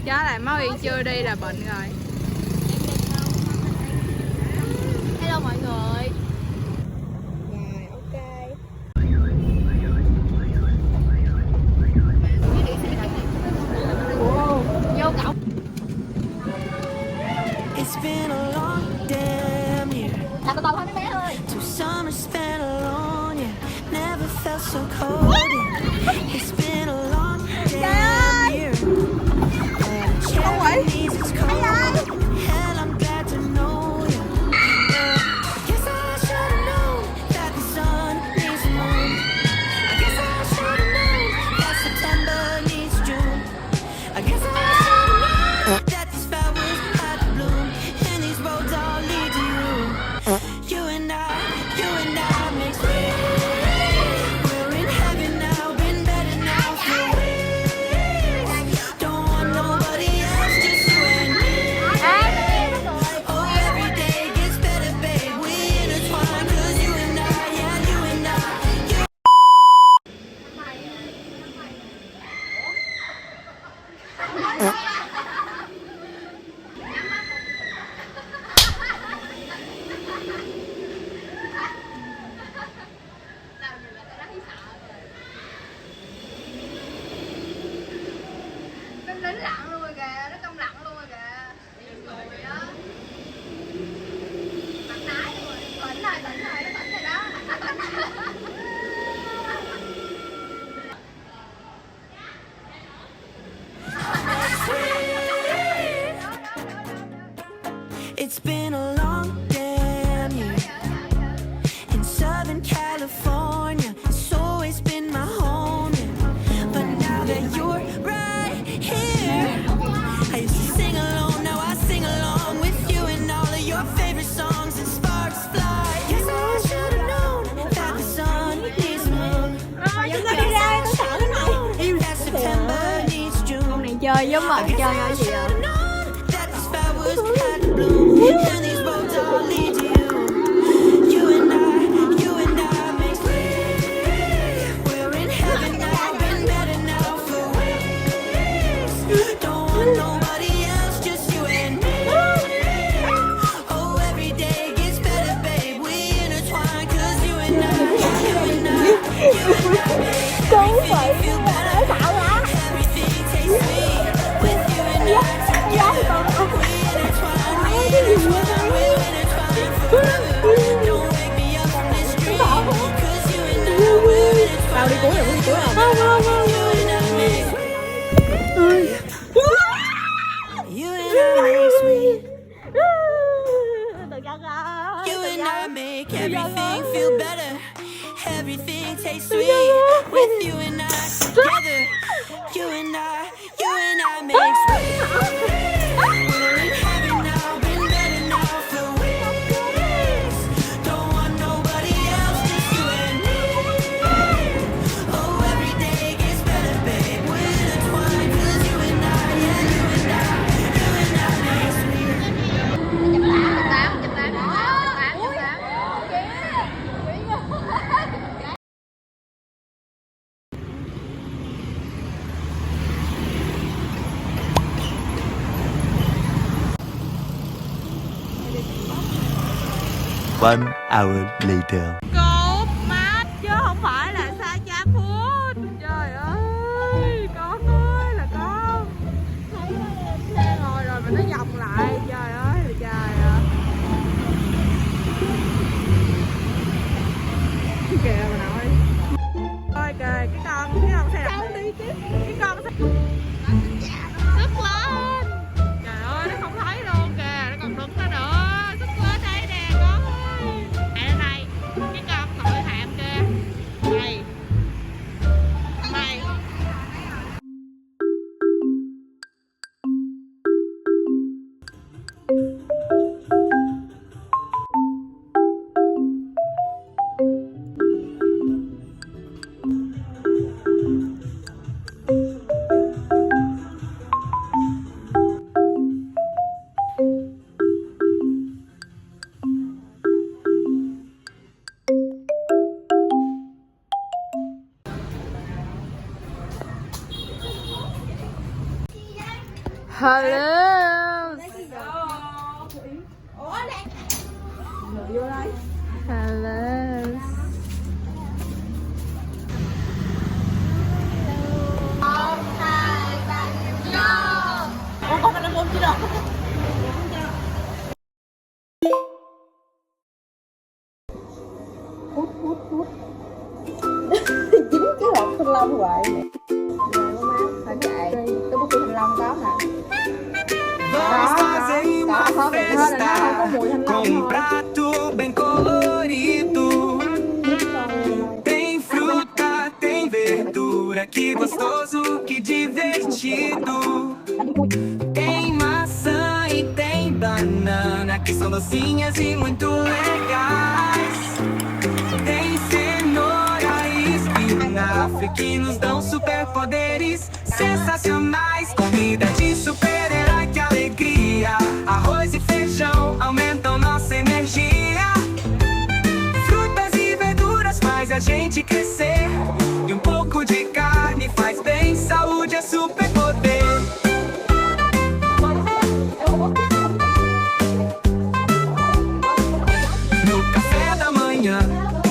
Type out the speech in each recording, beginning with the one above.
Chó lại máu Yên chưa đi là bệnh rồi. Hello mọi người. Rồi, ok. Vô cổng. It's been a long damn year. Làm từ từ thôi mấy bé ơi. Two summers spent alone, yeah. Never felt so cold. Yeah. It's been a long damn year. Không vậy? Needs its cold. Hell, I'm glad to know you. Guess I should have known that the sun needs the moon. I guess I should have known that September needs June. I guess I should have known that these flowers had to bloom, and these roads all lead to you. You and I makes me. We're in heaven now, been better now for weeks. Don't want nobody else, just you and me. Oh, every day gets better, babe. We intertwine, 'cause you and I, yeah, you and I. You Nó nín lặng luôn rồi kìa, nó câm lặng luôn rồi kìa. Người đó. Mặt tái luôn rồi. Tỉnh rồi, nó tỉnh rồi đó. It's been a long damn year in Southern California. It's always been my home, yeah. But now that you're right here, I used to sing alone, now I sing along with you and all of your favorite songs, and sparks fly. Guess I should have known that the sun needs the moon. Chúng ta đi ra, tôi sợ cái này. That September needs June. Con này chơi giống mà chơi cái gì vậy? That these flowers had to bloom, and these roads all lead to you. You and I makes me. We're in heaven now, been better now for weeks. Don't want nobody else, just you and me. Oh, every day gets better, babe. We intertwine, 'cause you and I make everything feel better. Everything tastes sweet with you and I together. We intertwine, we intertwine, we intertwine forever. Don't wake me up from this dream, 'cause you and I, we're intertwined. Tao đi cuối rồi, đi cuối rồi. You and I make sweet. You and I make everything feel better. Everything tastes sweet with you and I together. You and I make sweet. We're in heaven now, been better now for weeks. Don't want nobody else, just you and me. Oh, every day gets better, babe. We're intertwined, 'cause you and I, yeah, you and I make sweet. One hour later. Cột mát chứ không phải là xa cha food. Trời ơi, con ơi là con. Xe ngồi rồi mà nó vòng lại. Trời ơi là trời ơi. Kìa bà nội. Ôi kìa, cái con xe đạp đi chứ. Cái con xe sức lên. Trời ơi, nó không thấy luôn kìa, nó còn đứng đó nữa. Sức lên đây nè con ơi. Đây này, cái con tội phạm kìa. Mày. Mày. Hello. Hello. Dính cái hộp thanh long hoài nè. Phải chạy. Cái bút thanh long có hả? Vamos fazer uma festa com prato bem colorido. Tem fruta, tem verdura, que gostoso, que divertido. Tem maçã e tem banana, que são docinhas e muito legais. Tem cenoura e espinafre, que nos dão superpoderes sensacionais. Comida de super-herói, que alegria. Arroz e feijão aumentam nossa energia. Frutas e verduras faz a gente crescer. E um pouco de carne faz bem, saúde é superpoder. No café da manhã,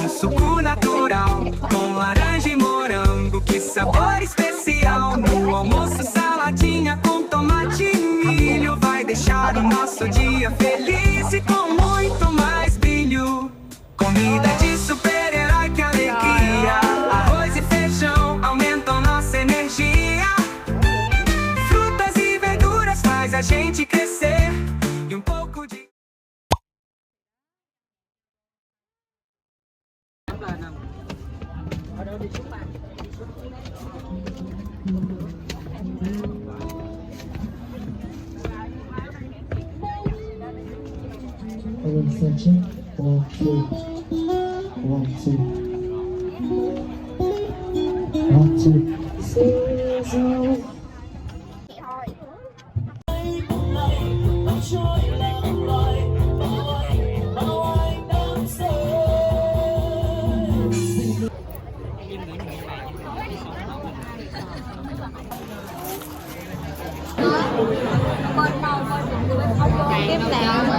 um suco natural com laranja e morango, que sabor especial. No almoço, saladinha com tomate e milho, vai deixar o nosso dia feliz e com muito mais brilho. Comida de super-herói, que alegria. Arroz e feijão aumentam nossa energia. Frutas e verduras faz a gente crescer. E um pouco de... Tiếp theo